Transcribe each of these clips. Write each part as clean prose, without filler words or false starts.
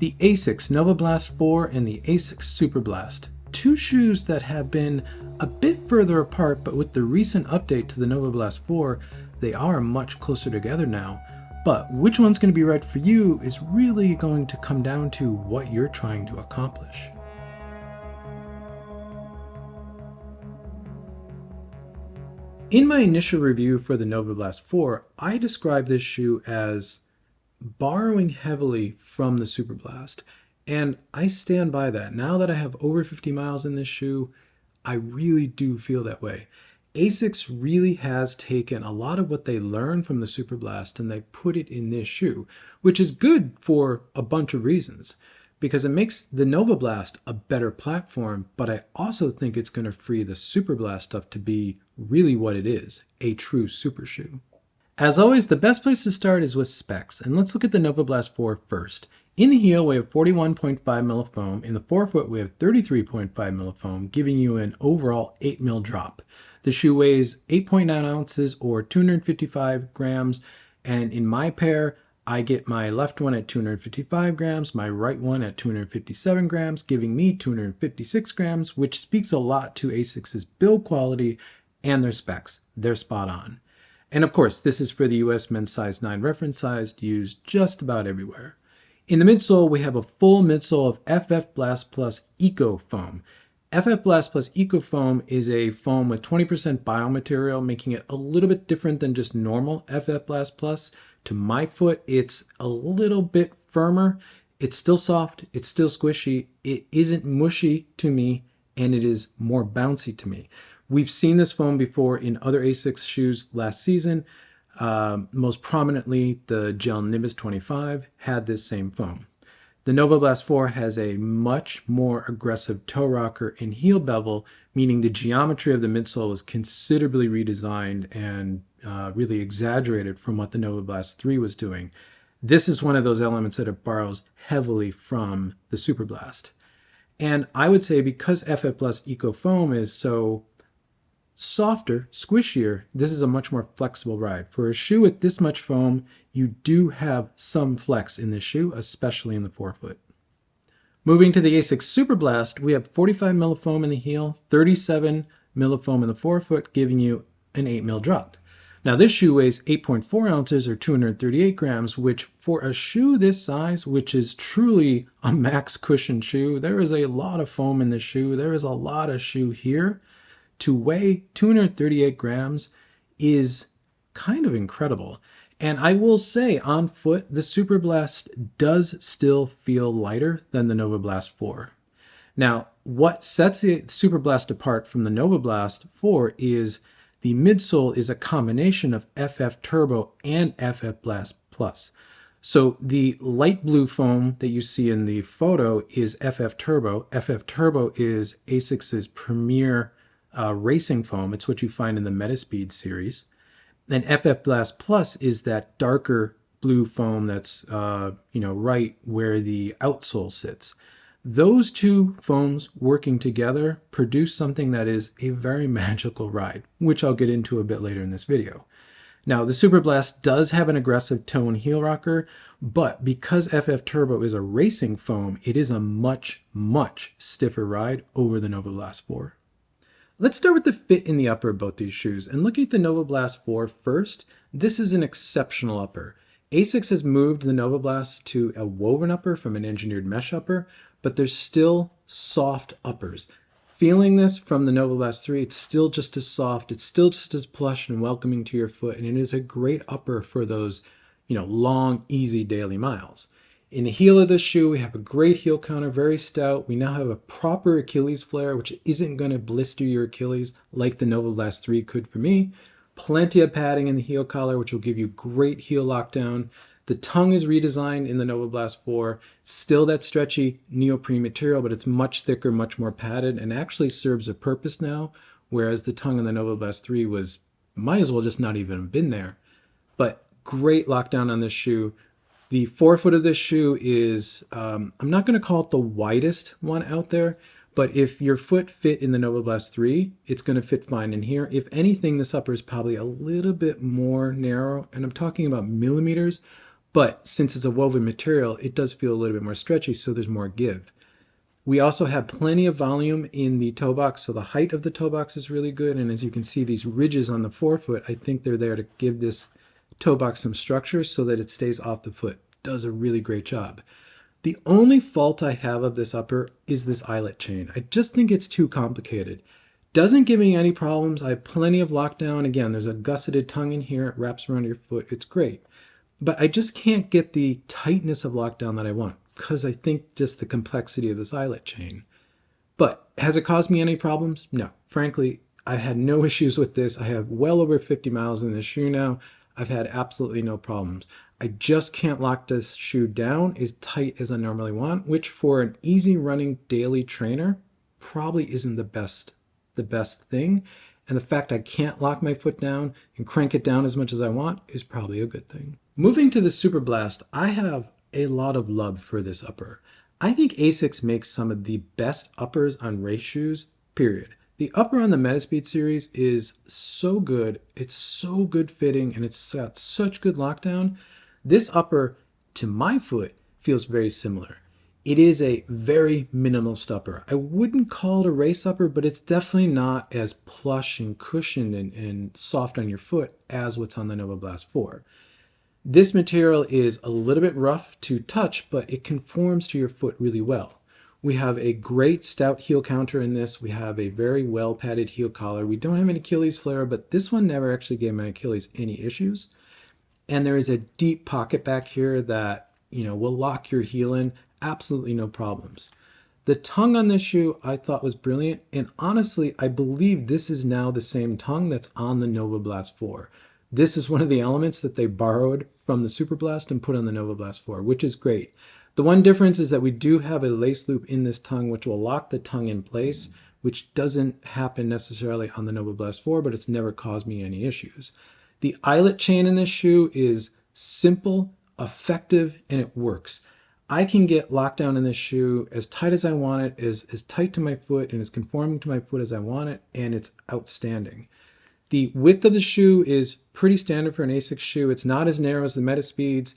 The Asics Novablast 4 and the Asics Superblast, two shoes that have been a bit further apart, but with the recent update to the Novablast 4, they are much closer together now. But which one's going to be right for you is really going to come down to what you're trying to accomplish. In my initial review for the Novablast 4, I described this shoe as borrowing heavily from the Superblast, and I stand by that. Now that I have over 50 miles in this shoe, I really do feel that way. Asics really has taken a lot of what they learned from the Superblast and they put it in this shoe, which is good for a bunch of reasons. Because it makes the Novablast a better platform, but I also think it's going to free the Superblast stuff to be really what it is, a true super shoe. As always, the best place to start is with specs, and let's look at the Novablast 4 first. In the heel, we have 41.5 mil of foam. In the forefoot, we have 33.5 mil of foam, giving you an overall 8 mil drop. The shoe weighs 8.9 ounces or 255 grams, and in my pair, I get my left one at 255 grams, my right one at 257 grams, giving me 256 grams, which speaks a lot to Asics' build quality and their specs. They're spot on. And of course, this is for the US men's size 9 reference size, used just about everywhere. In the midsole, we have a full midsole of FF Blast Plus Eco Foam. FF Blast Plus Eco Foam is a foam with 20% biomaterial, making it a little bit different than just normal FF Blast Plus. To my foot, it's a little bit firmer. It's still soft, it's still squishy, it isn't mushy to me, and it is more bouncy to me. We've seen this foam before in other Asics shoes last season. Most prominently, the Gel Nimbus 25 had this same foam. The Novablast 4 has a much more aggressive toe rocker and heel bevel, meaning the geometry of the midsole is considerably redesigned and really exaggerated from what the Novablast 3 was doing. This is one of those elements that it borrows heavily from the Superblast. And I would say because FF Blast Eco Foam is so softer, squishier, this is a much more flexible ride. For a shoe with this much foam, you do have some flex in this shoe, especially in the forefoot. Moving to the Asics Superblast, we have 45 mil of foam in the heel, 37 mil of foam in the forefoot, giving you an 8 mil drop. Now this shoe weighs 8.4 ounces or 238 grams, which for a shoe this size, which is truly a max cushion shoe, there is a lot of foam in this shoe. There is a lot of shoe here. To weigh 238 grams is kind of incredible. And I will say, on foot, the Superblast does still feel lighter than the Novablast 4. Now, what sets the Superblast apart from the Novablast 4 is the midsole is a combination of FF Turbo and FF Blast Plus. So the light blue foam that you see in the photo is FF Turbo. FF Turbo is Asics' premier racing foam. It's what you find in the Metaspeed series. And FF Blast Plus is that darker blue foam that's right where the outsole sits. Those two foams working together produce something that is a very magical ride, which I'll get into a bit later in this video. Now, the Superblast does have an aggressive toe and heel rocker, but because FF Turbo is a racing foam, it is a much, much stiffer ride over the Novablast 4. Let's start with the fit in the upper of both these shoes, and looking at the Novablast 4 first, this is an exceptional upper. Asics has moved the Novablast to a woven upper from an engineered mesh upper, but there's still soft uppers. Feeling this from the Novablast 3, it's still just as soft, it's still just as plush and welcoming to your foot, and it is a great upper for those, long, easy daily miles. In the heel of this shoe, we have a great heel counter, very stout. We now have a proper Achilles flare, which isn't going to blister your Achilles like the Novablast 3 could for me. Plenty of padding in the heel collar, which will give you great heel lockdown. The tongue is redesigned in the Novablast 4. Still that stretchy neoprene material, but it's much thicker, much more padded, and actually serves a purpose now, whereas the tongue in the Novablast 3 might as well just not even been there. But great lockdown on this shoe. The forefoot of this shoe is, I'm not going to call it the widest one out there, but if your foot fit in the Novablast 3, it's going to fit fine in here. If anything, this upper is probably a little bit more narrow, and I'm talking about millimeters, But since it's a woven material, it does feel a little bit more stretchy, so there's more give. We also have plenty of volume in the toe box, so the height of the toe box is really good. And as you can see, these ridges on the forefoot, I think they're there to give this toe box some structure so that it stays off the foot. Does a really great job. The only fault I have of this upper is this eyelet chain. I just think it's too complicated. Doesn't give me any problems. I have plenty of lockdown. Again, there's a gusseted tongue in here. It wraps around your foot. It's great. But I just can't get the tightness of lockdown that I want because I think just the complexity of this eyelet chain. But has it caused me any problems? No. Frankly, I've had no issues with this. I have well over 50 miles in this shoe now. I've had absolutely no problems. I just can't lock this shoe down as tight as I normally want, which for an easy running daily trainer probably isn't the best thing. And the fact I can't lock my foot down and crank it down as much as I want is probably a good thing. Moving to the Superblast, I have a lot of love for this upper. I think Asics makes some of the best uppers on race shoes, period. The upper on the Metaspeed series is so good. It's so good fitting and it's got such good lockdown. This upper, to my foot, feels very similar. It is a very minimalist upper. I wouldn't call it a race upper, but it's definitely not as plush and cushioned and soft on your foot as what's on the Novablast 4. This material is a little bit rough to touch, but it conforms to your foot really well. We have a great stout heel counter in this. We have a very well padded heel collar. We don't have an Achilles flare, but this one never actually gave my Achilles any issues. And there is a deep pocket back here that, will lock your heel in. Absolutely no problems. The tongue on this shoe I thought was brilliant. And honestly, I believe this is now the same tongue that's on the Novablast 4. This is one of the elements that they borrowed from the Superblast and put on the Novablast 4, which is great. The one difference is that we do have a lace loop in this tongue, which will lock the tongue in place, which doesn't happen necessarily on the Novablast 4, but it's never caused me any issues. The eyelet chain in this shoe is simple, effective, and it works. I can get lockdown in this shoe as tight as I want it, as tight to my foot and as conforming to my foot as I want it, and it's outstanding. The width of the shoe is pretty standard for an Asics shoe. It's not as narrow as the Metaspeeds.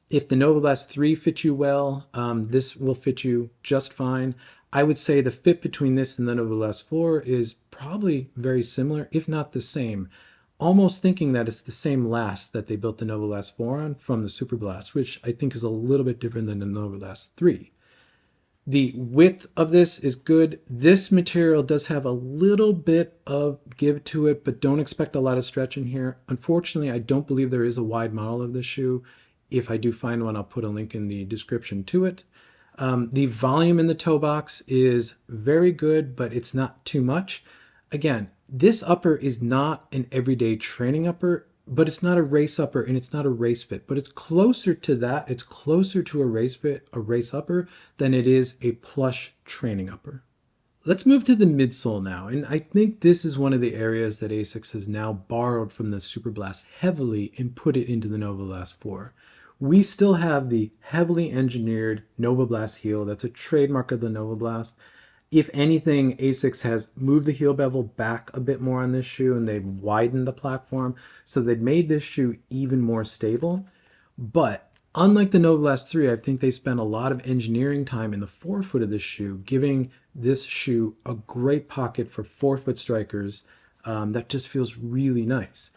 If the Novablast 3 fits you well, this will fit you just fine. I would say the fit between this and the Novablast 4 is probably very similar, if not the same. Almost thinking that it's the same last that they built the Novablast 4 on from the Superblast, which I think is a little bit different than the Novablast 3. The width of this is good. This material does have a little bit of give to it, but don't expect a lot of stretch in here. Unfortunately, I don't believe there is a wide model of this shoe. If I do find one, I'll put a link in the description to it. The volume in the toe box is very good, but it's not too much. Again, this upper is not an everyday training upper, but it's not a race upper and it's not a race fit, but it's closer to that. It's closer to a race fit, a race upper, than it is a plush training upper. Let's move to the midsole now. And I think this is one of the areas that Asics has now borrowed from the Superblast heavily and put it into the Novablast 4. We still have the heavily engineered Novablast heel. That's a trademark of the Novablast. If anything, Asics has moved the heel bevel back a bit more on this shoe and they've widened the platform. So they've made this shoe even more stable. But unlike the Novablast 3, I think they spent a lot of engineering time in the forefoot of this shoe, giving this shoe a great pocket for forefoot strikers that just feels really nice.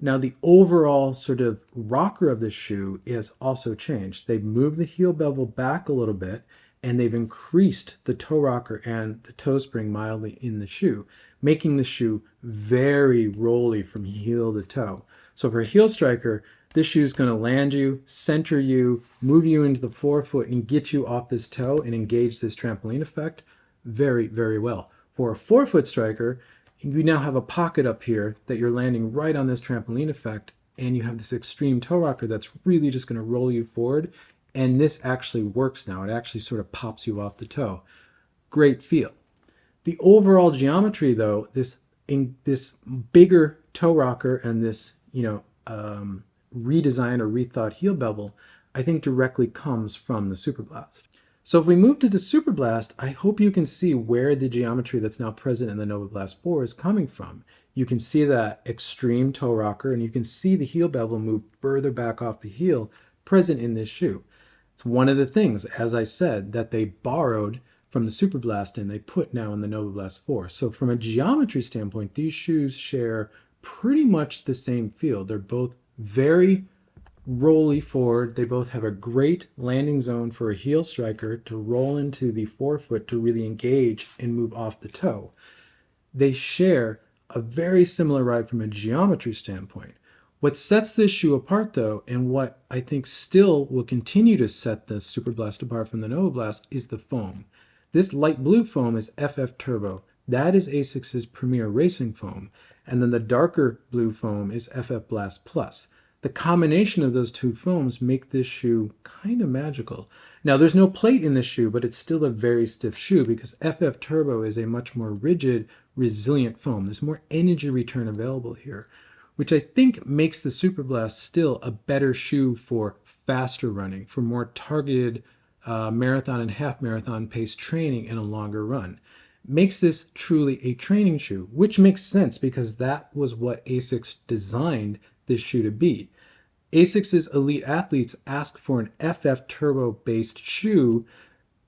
Now, the overall sort of rocker of this shoe is also changed. They've moved the heel bevel back a little bit, and they've increased the toe rocker and the toe spring mildly in the shoe, making the shoe very rolly from heel to toe. So for a heel striker, this shoe is going to land you, center you, move you into the forefoot, and get you off this toe and engage this trampoline effect very, very well. For a forefoot striker, you now have a pocket up here that you're landing right on this trampoline effect, and you have this extreme toe rocker that's really just going to roll you forward. And this actually works now. It actually sort of pops you off the toe. Great feel. The overall geometry, though, this bigger toe rocker and this, redesign or rethought heel bevel, I think directly comes from the Superblast. So if we move to the Superblast, I hope you can see where the geometry that's now present in the Novablast 4 is coming from. You can see that extreme toe rocker, and you can see the heel bevel move further back off the heel present in this shoe. It's one of the things, as I said, that they borrowed from the Superblast and they put now in the Novablast 4. So from a geometry standpoint, these shoes share pretty much the same feel. They're both very rolly forward. They both have a great landing zone for a heel striker to roll into the forefoot to really engage and move off the toe. They share a very similar ride from a geometry standpoint. What sets this shoe apart, though, and what I think still will continue to set the Superblast apart from the Novablast, is the foam. This light blue foam is FF Turbo. That is Asics' premier racing foam. And then the darker blue foam is FF Blast Plus. The combination of those two foams make this shoe kind of magical. Now, there's no plate in this shoe, but it's still a very stiff shoe because FF Turbo is a much more rigid, resilient foam. There's more energy return available here, which I think makes the Superblast still a better shoe for faster running, for more targeted marathon and half marathon pace training in a longer run. Makes this truly a training shoe, which makes sense because that was what Asics designed this shoe to be. Asics' elite athletes asked for an FF Turbo based shoe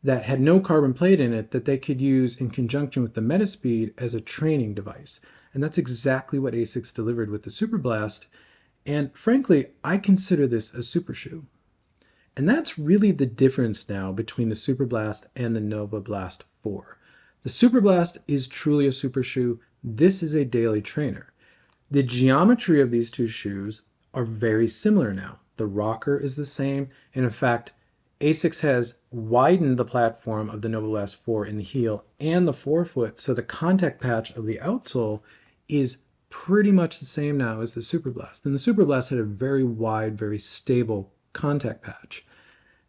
that had no carbon plate in it that they could use in conjunction with the Metaspeed as a training device. And that's exactly what Asics delivered with the Superblast. And frankly, I consider this a super shoe. And that's really the difference now between the Superblast and the Novablast 4. The Superblast is truly a super shoe. This is a daily trainer. The geometry of these two shoes are very similar now. The rocker is the same. And in fact, Asics has widened the platform of the Novablast 4 in the heel and the forefoot, so the contact patch of the outsole is pretty much the same now as the Superblast. And the Superblast had a very wide, very stable contact patch.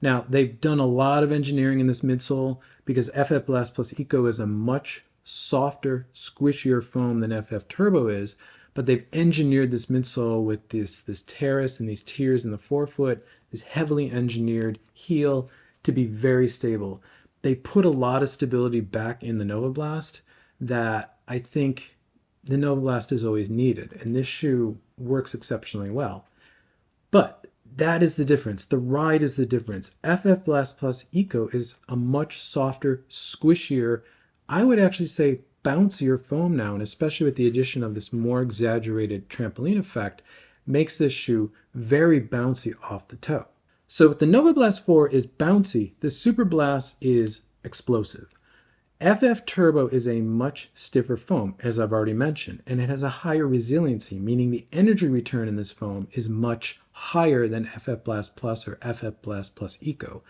Now, they've done a lot of engineering in this midsole because FF Blast Plus Eco is a much softer, squishier foam than FF Turbo is, but they've engineered this midsole with this terrace and these tiers in the forefoot, this heavily engineered heel to be very stable. They put a lot of stability back in the Novablast that I think the Novablast has always needed, and this shoe works exceptionally well. But that is the difference. The ride is the difference. FF Blast Plus Eco is a much softer, squishier, I would actually say bouncier foam now, and especially with the addition of this more exaggerated trampoline effect, makes this shoe very bouncy off the toe. So if the Novablast 4 is bouncy, the Superblast is explosive. FF Turbo is a much stiffer foam, as I've already mentioned, and it has a higher resiliency, meaning the energy return in this foam is much higher than FF Blast Plus or FF Blast Plus Eco.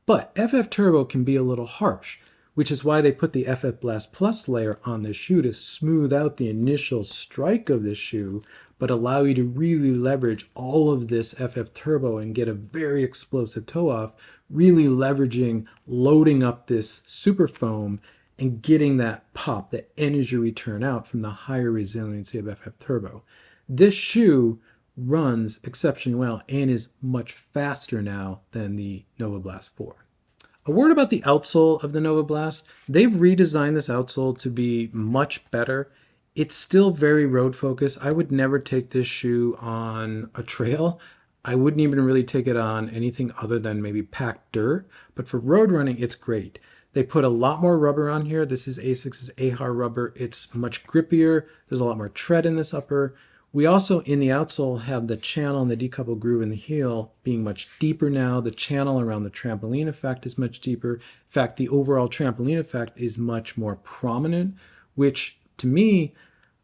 But FF Turbo can be a little harsh, which is why they put the FF Blast Plus layer on this shoe to smooth out the initial strike of this shoe, but allow you to really leverage all of this FF Turbo and get a very explosive toe off, really leveraging, loading up this super foam and getting that pop, that energy return out from the higher resiliency of FF Turbo. This shoe runs exceptionally well and is much faster now than the Novablast 4. A word about the outsole of the Novablast. They've redesigned this outsole to be much better. It's still very road focused. I would never take this shoe on a trail. I wouldn't even really take it on anything other than maybe packed dirt. But for road running, it's great. They put a lot more rubber on here. This is Asics' Ahar rubber. It's much grippier. There's a lot more tread in this upper. We also, in the outsole, have the channel and the decoupled groove in the heel being much deeper now. The channel around the trampoline effect is much deeper. In fact, the overall trampoline effect is much more prominent, which to me,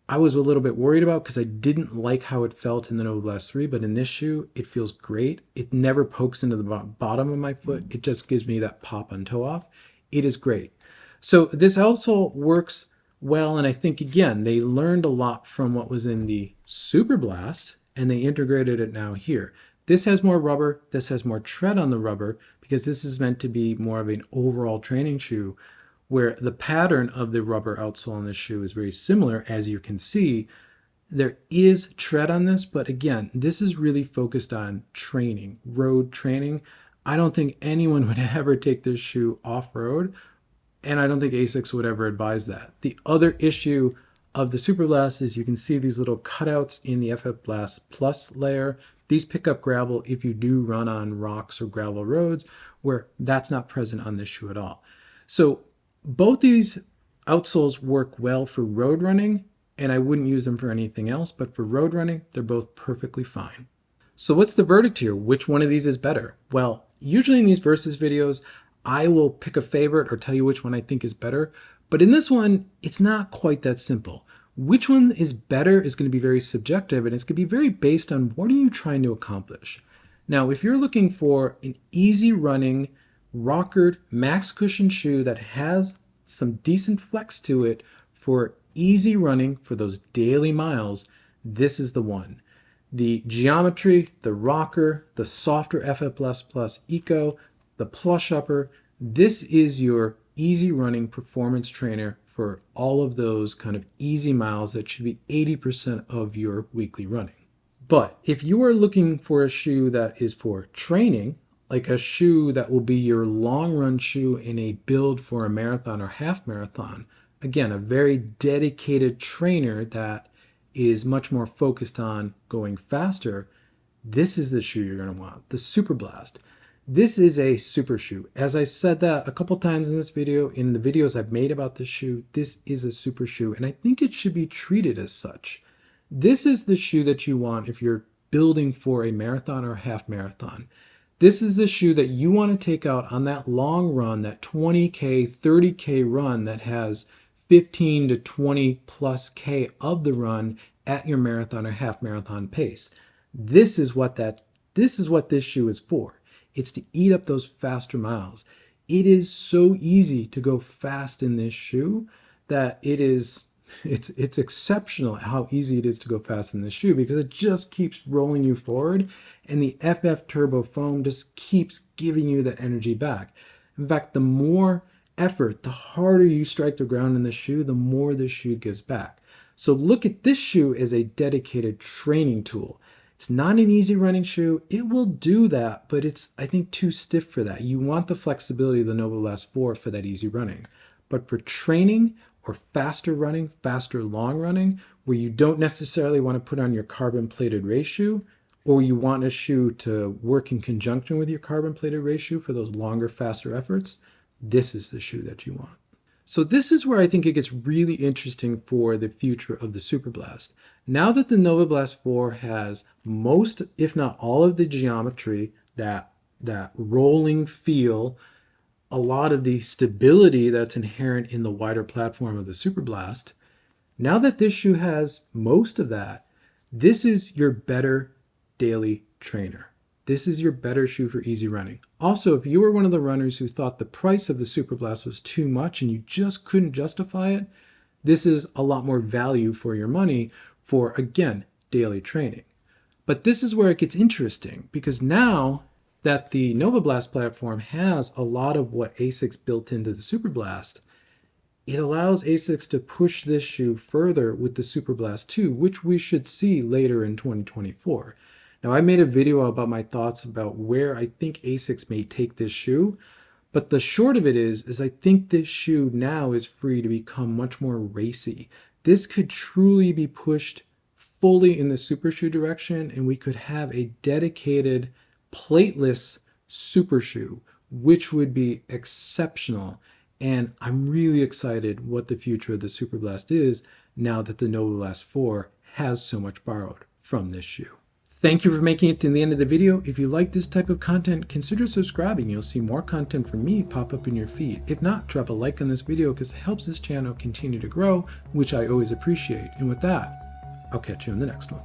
I was a little bit worried about because I didn't like how it felt in the Novablast 3, but in this shoe, it feels great. It never pokes into the bottom of my foot. It just gives me that pop on toe off. It is great. So this outsole works well, and I think, again, they learned a lot from what was in the Superblast, and they integrated it now here. This has more rubber. This has more tread on the rubber because this is meant to be more of an overall training shoe, where the pattern of the rubber outsole on this shoe is very similar. As you can see, there is tread on this, but again, this is really focused on training, road training. I don't think anyone would ever take this shoe off-road, and I don't think Asics would ever advise that. The other issue of the Superblast is you can see these little cutouts in the FF Blast Plus layer. These pick up gravel if you do run on rocks or gravel roads, where that's not present on this shoe at all. So both these outsoles work well for road running, and I wouldn't use them for anything else, but for road running, they're both perfectly fine. So what's the verdict here? Which one of these is better? Well, usually in these versus videos, I will pick a favorite or tell you which one I think is better. But in this one, it's not quite that simple. Which one is better is going to be very subjective, and it's going to be very based on what are you trying to accomplish. Now, if you're looking for an easy running, rockered, max cushion shoe that has some decent flex to it for easy running for those daily miles, this is the one. The geometry, the rocker, the softer FF++ Eco, the plush upper, this is your easy running performance trainer for all of those kind of easy miles that should be 80% of your weekly running. But if you are looking for a shoe that is for training, like a shoe that will be your long run shoe in a build for a marathon or half marathon, again, a very dedicated trainer that is much more focused on going faster, this is the shoe you're going to want, the Superblast. This is a super shoe. As I said that a couple times in this video, in the videos I've made about this shoe, this is a super shoe, and I think it should be treated as such. This is the shoe that you want if you're building for a marathon or a half marathon. This is the shoe that you want to take out on that long run, that 20K, 30K run that has 15 to 20 plus K of the run at your marathon or half marathon pace. This is what this shoe is for. It's to eat up those faster miles. It is so easy to go fast in this shoe that it's exceptional how easy it is to go fast in this shoe because it just keeps rolling you forward, and the FF Turbo foam just keeps giving you that energy back. In fact, the more effort, the harder you strike the ground in the shoe, the more the shoe gives back. So look at this shoe as a dedicated training tool. It's not an easy running shoe. It will do that, but it's, I think, too stiff for that. You want the flexibility of the Novablast 4 for that easy running. But for training or faster running, faster long running, where you don't necessarily want to put on your carbon plated race shoe, or you want a shoe to work in conjunction with your carbon plated race shoe for those longer, faster efforts, this is the shoe that you want. So this is where I think it gets really interesting for the future of the Superblast. Now that the Novablast 4 has most, if not all of the geometry, that rolling feel, a lot of the stability that's inherent in the wider platform of the Superblast, now that this shoe has most of that, this is your better daily trainer. This is your better shoe for easy running. Also, if you were one of the runners who thought the price of the Superblast was too much and you just couldn't justify it, this is a lot more value for your money for, again, daily training. But this is where it gets interesting, because now that the Novablast platform has a lot of what Asics built into the Superblast, it allows Asics to push this shoe further with the Superblast 2, which we should see later in 2024. Now, I made a video about my thoughts about where I think Asics may take this shoe, but the short of it is I think this shoe now is free to become much more racy. This could truly be pushed fully in the super shoe direction, and we could have a dedicated plateless super shoe, which would be exceptional. And I'm really excited what the future of the Superblast is now that the Novablast 4 has so much borrowed from this shoe. Thank you for making it to the end of the video. If you like this type of content, consider subscribing. You'll see more content from me pop up in your feed. If not, drop a like on this video because it helps this channel continue to grow, which I always appreciate. And with that, I'll catch you in the next one.